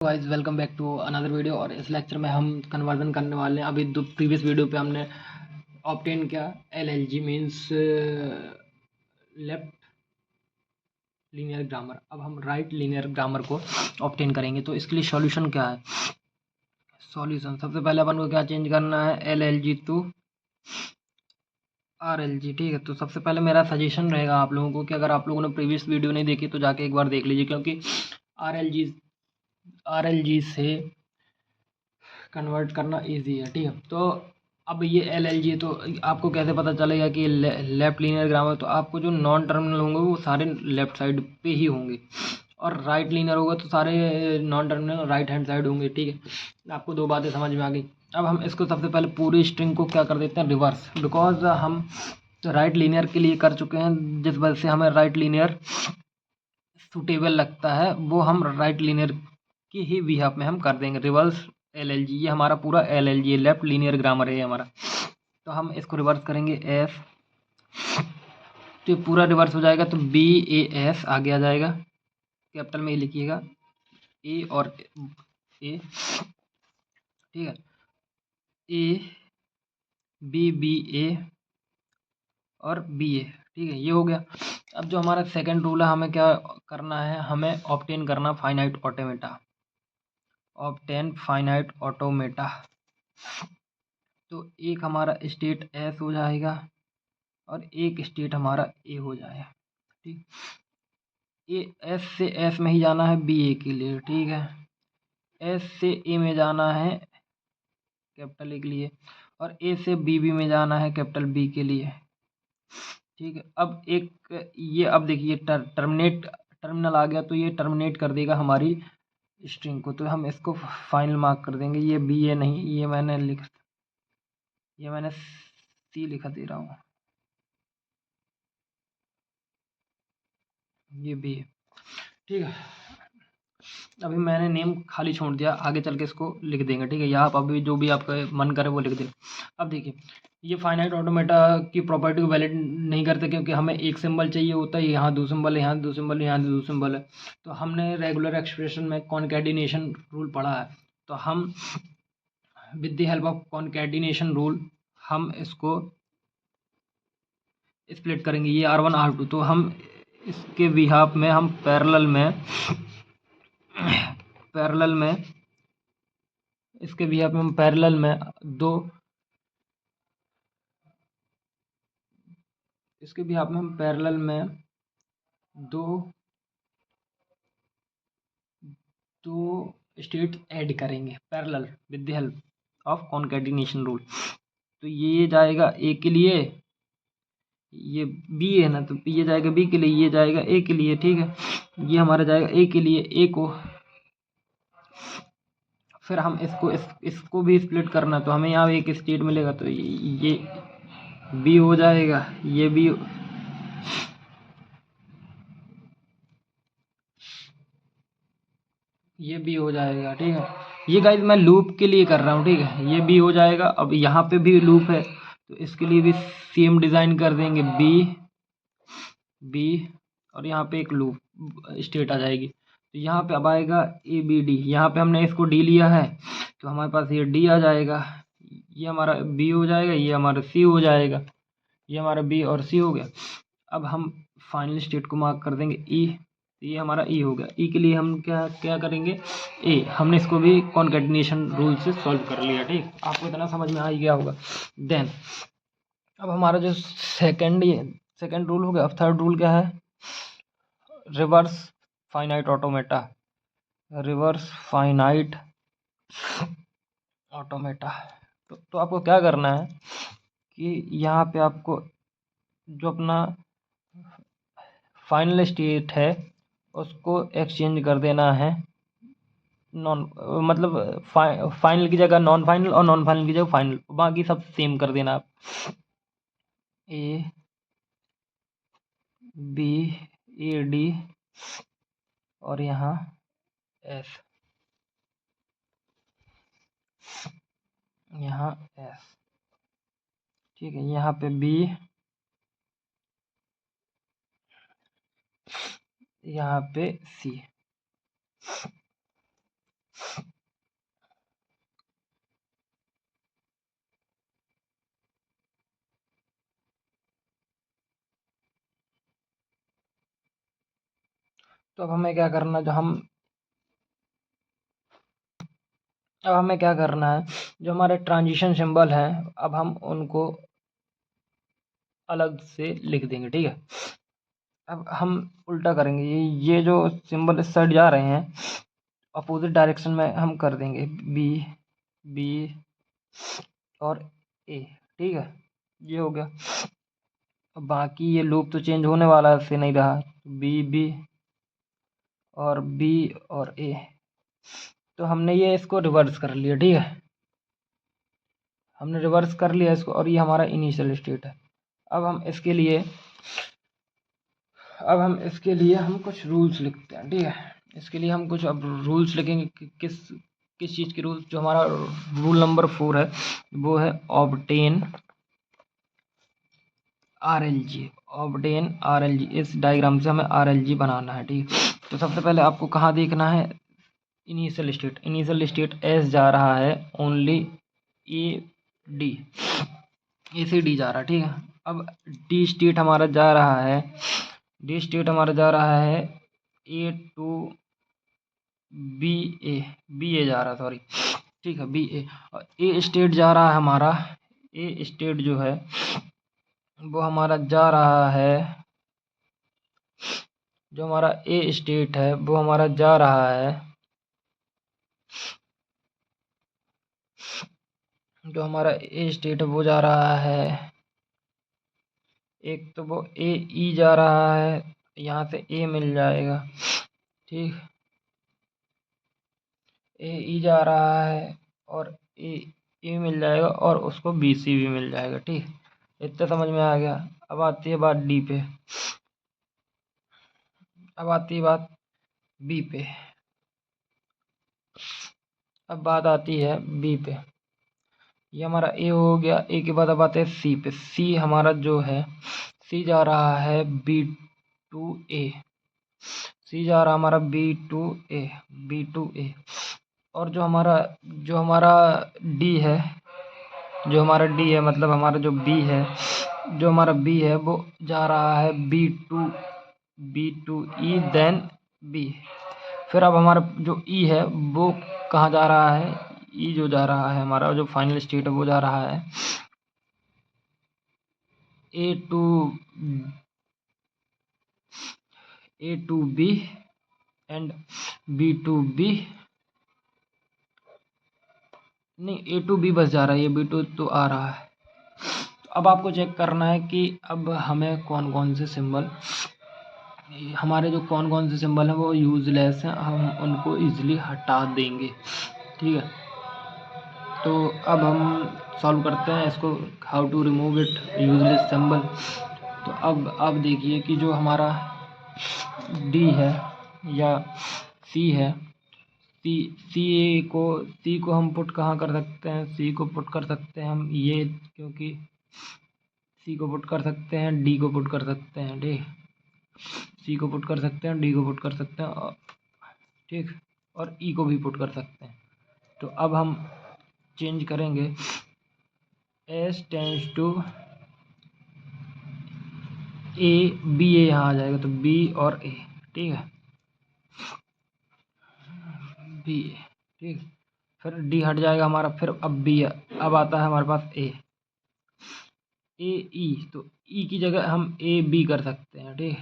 Guys welcome back to another video. और इस lecture में हम कन्वर्जन करने वाले हैं। अभी प्रीवियस वीडियो पे हमने ऑब्टेन किया LLG means left linear grammar. अब हम राइट लीनियर ग्रामर को ऑब्टेन करेंगे। तो इसके लिए सॉल्यूशन क्या है? सॉल्यूशन सबसे पहले अपन को क्या चेंज करना है? LLG to RLG. ठीक है, तो सबसे पहले मेरा सजेशन रहेगा आप लोगों को कि अगर आप लोगों ने प्रीवियस वीडियो नहीं देखी तो जाके एक बार देख लीजिए, क्योंकि आरएलजी आरएलजी से कन्वर्ट करना इजी है। ठीक है, तो अब ये एल एल जी, तो आपको कैसे पता चलेगा कि लेफ्ट लीनियर ग्रामर? तो आपको जो नॉन टर्मिनल होंगे वो सारे लेफ्ट साइड पे ही होंगे, और राइट लीनियर होगा तो सारे non terminal right hand side होंगे। ठीक है, आपको दो बातें समझ में आ गई। अब हम इसको सबसे पहले पूरी स्ट्रिंग को क्या कर देते हैं? रिवर्स। बिकॉज हम राइट लीनियर के लिए कर चुके हैं, जिस वजह से हमें राइट लीनियर सूटेबल लगता है, वो हम राइट लीनियर की ही बिहाफ में हम कर देंगे रिवर्स एलएलजी। ये हमारा पूरा एलएलजी लेफ्ट लीनियर ग्रामर है हमारा। तो हम इसको रिवर्स करेंगे एफ, तो ये पूरा रिवर्स हो जाएगा। तो बी ए एस आगे आ जाएगा, कैपिटल में ही लिखिएगा ए और ए। ठीक है, ए बी बी ए और बी ए। ठीक है, ये हो गया। अब जो हमारा सेकंड रूल है, हमें क्या करना है? हमें ऑब्टेन करना finite automata. Obtain finite automata. तो एक हमारा स्टेट एस हो जाएगा और एक स्टेट हमारा ए हो जाएगा। ठीक, ए एस से एस में ही जाना है बी ए के लिए। ठीक है, एस से ए में जाना है कैपिटल ए के लिए, और ए से बी बी में जाना है कैपिटल बी के लिए। ठीक है, अब एक ये अब देखिए टर्मिनेट टर्मिनल आ गया, तो ये टर्मिनेट कर देगा हमारी स्ट्रिंग को। तो हम इसको फाइनल मार्क कर देंगे। ये बी ए नहीं, ये मैंने सी लिखा दे रहा हूँ, ये बी है। ठीक है, अभी मैंने नेम खाली छोड़ दिया, आगे चल के इसको लिख देंगे। ठीक है, या आप अभी जो भी आपका मन करे वो लिख दें। अब देखिए, ये फाइनाइट ऑटोमेटा की प्रॉपर्टी को वैलिड नहीं करते, क्योंकि हमें एक सिंबल चाहिए होता है। यहाँ दो सिंबल है, यहाँ दो सिंबल है, यहाँ दो सिंबल है। तो हमने रेगुलर एक्सप्रेशन में कॉन्कैटिनेशन रूल पढ़ा है, तो हम with the help of concatenation rule हम इसको स्प्लिट करेंगे, ये R1 R2। तो हम इसके बिहाफ में हम पैरेलल में इसके बिहाफ में हम पैरेलल में दो इसके बिहाफ में हम पैरेलल में दो दो स्टेट ऐड करेंगे parallel with the help of concatenation rule. तो ये जाएगा ए के लिए, ये बी है ना, तो ये जाएगा बी के लिए, ये जाएगा ए के लिए। ठीक है, ये हमारा जाएगा ए के लिए, ए को। फिर हम इसको भी स्प्लिट करना, तो हमें यहाँ एक स्टेट मिलेगा, तो ये बी हो जाएगा, ये बी, ये भी हो जाएगा। ठीक है, ये गाइस मैं लूप के लिए कर रहा हूँ। ठीक है, ये भी हो जाएगा। अब यहाँ पे भी लूप है, तो इसके लिए भी सेम डिज़ाइन कर देंगे, बी बी, और यहाँ पे एक लूप स्टेट आ जाएगी। तो यहाँ पे अब आएगा ए बी डी, यहाँ पे हमने इसको डी लिया है, तो हमारे पास ये डी आ जाएगा। ये हमारा बी हो जाएगा, ये हमारा सी हो जाएगा, ये हमारा बी और सी हो गया। अब हम फाइनल स्टेट को मार्क कर देंगे ई, तो ये हमारा ई हो गया। ई के लिए हम क्या क्या करेंगे? ए, हमने इसको भी कॉन्कैटिनेशन रूल से सॉल्व कर लिया। ठीक, आपको इतना समझ में आ ही गया होगा। देन अब हमारा जो सेकंड रूल हो गया। अब थर्ड रूल क्या है? Reverse finite automata. Reverse finite automata. तो आपको क्या करना है कि यहाँ पे आपको जो अपना फाइनल स्टेट है उसको एक्सचेंज कर देना है नॉन, मतलब फाइनल की जगह नॉन फाइनल और नॉन फाइनल की जगह फाइनल, बाकी सब सेम कर देना आप। ए बी ए डी और यहाँ एस, यहाँ एस। ठीक है, यहाँ पे बी, यहाँ पे सी। तो अब हमें क्या करना जो हम अब हमें क्या करना है, जो हमारे ट्रांजिशन सिंबल हैं अब हम उनको अलग से लिख देंगे। ठीक है, अब हम उल्टा करेंगे, ये जो सिंबल इस साइड जा रहे हैं अपोजिट डायरेक्शन में हम कर देंगे बी बी और ए। ठीक है, ये हो गया। अब बाकी ये लूप तो चेंज होने वाला है, इससे नहीं रहा, बी बी और बी और ए। तो हमने ये इसको रिवर्स कर लिया। ठीक है, हमने रिवर्स कर लिया इसको और ये हमारा इनिशियल स्टेट है। अब हम इसके लिए हम कुछ रूल्स लिखते हैं। ठीक है, इसके लिए हम कुछ अब रूल्स लिखेंगे कि किस चीज़ के रूल्स। जो हमारा रूल नंबर 4 है वो है ऑब्टेन RLG। ऑब्टेन RLG, इस डायग्राम से हमें RLG बनाना है। ठीक है, तो सबसे पहले आपको कहाँ देखना है, इनिशियल स्टेट एस जा रहा है ओनली ए डी जा रहा है। ठीक है, अब डी स्टेट हमारा जा रहा है ए टू बी ए जा रहा है, सॉरी। ठीक है, बी ए स्टेट जा रहा है हमारा, ए स्टेट जो है वो हमारा जा रहा है, जो हमारा ए स्टेट है वो हमारा जा रहा है, जो हमारा ए स्टेट है वो जा रहा है, एक तो वो ए ई जा रहा है, यहाँ से ए मिल जाएगा। ठीक, ए ई जा रहा है और ए मिल जाएगा और उसको बी सी भी मिल जाएगा। ठीक, इतना समझ में आ गया। अब आती है बात डी पे, अब आती है बात बी पे, अब बात आती है बी पे। ये हमारा ए हो गया, ए के बाद अब आते हैं सी पे। सी हमारा जो है, सी जा रहा है बी टू ए, सी जा रहा हमारा बी टू ए। और जो हमारा डी है, मतलब हमारा जो बी है वो जा रहा है B to E then B. फिर अब हमारा जो ई है वो कहाँ जा रहा है, ई जो जा रहा है हमारा जो फाइनल स्टेट है वो जा रहा है A to B and B to B, नहीं ए टू बी बस जा रहा है, ये बी टू तो आ रहा है। तो अब आपको चेक करना है कि अब हमें कौन कौन से सिंबल हैं वो यूजलेस हैं, हम उनको इजीली हटा देंगे। ठीक है, तो अब हम सॉल्व करते हैं इसको, how to remove it useless symbol. तो अब देखिए कि जो हमारा डी है या सी है, सी को हम पुट कहाँ कर सकते हैं, सी को पुट कर सकते हैं हम ये, क्योंकि सी को पुट कर सकते हैं, डी को पुट कर सकते हैं, ठीक, सी को पुट कर सकते हैं, डी को पुट कर सकते हैं, ठीक, और ई को भी पुट कर सकते हैं। तो अब हम चेंज करेंगे, S tense to A, B A यहाँ आ जाएगा, तो बी और ए। ठीक है, बी ए, ठीक, फिर डी हट जाएगा हमारा, फिर अब बी, अब आता है हमारे पास ए ई। तो ई की जगह हम ए बी कर सकते हैं। ठीक,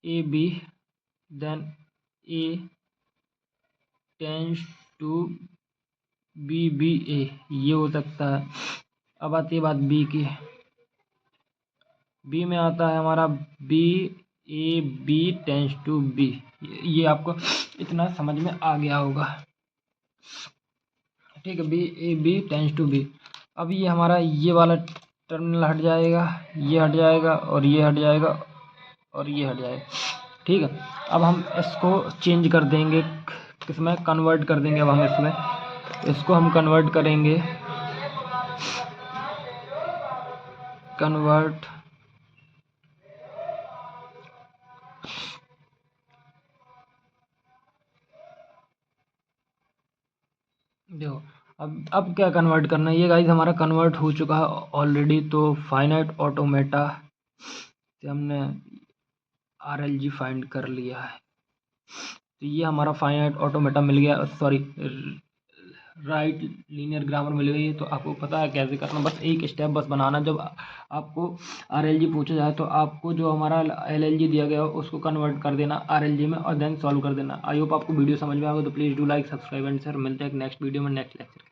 A B then A tense to B A, ये हो सकता है। अब आती है बात बी की, बी में आता है हमारा B A B tends to B, ये आपको इतना समझ में आ गया होगा। ठीक है, B A B tends to B. अब ये हमारा ये वाला टर्मिनल हट जाएगा, ये हट जाएगा और ये हट जाएगा और ये हट जाएगा। ठीक है, अब हम इसको चेंज कर देंगे, किसमें कन्वर्ट कर देंगे, अब हम इसको हम कन्वर्ट करेंगे, कन्वर्ट देखो, अब क्या कन्वर्ट करना है, ये गाइस हमारा कन्वर्ट हो चुका है ऑलरेडी। तो फाइनाइट ऑटोमेटा से हमने RLG फाइंड कर लिया है। तो ये हमारा फाइनाइट ऑटोमेटा मिल गया, सॉरी राइट लीनियर ग्रामर मिल गई है। तो आपको पता है कैसे करना, बस एक स्टेप बस बनाना। जब आपको RLG पूछा जाए तो आपको जो हमारा LLG दिया गया हो उसको कन्वर्ट कर देना RLG में और देन सॉल्व कर देना। आई होप आपको वीडियो समझ में आएगा। तो please do like, subscribe and share. मिलते हैं नेक्स्ट वीडियो में नेक्स्ट लेक्चर।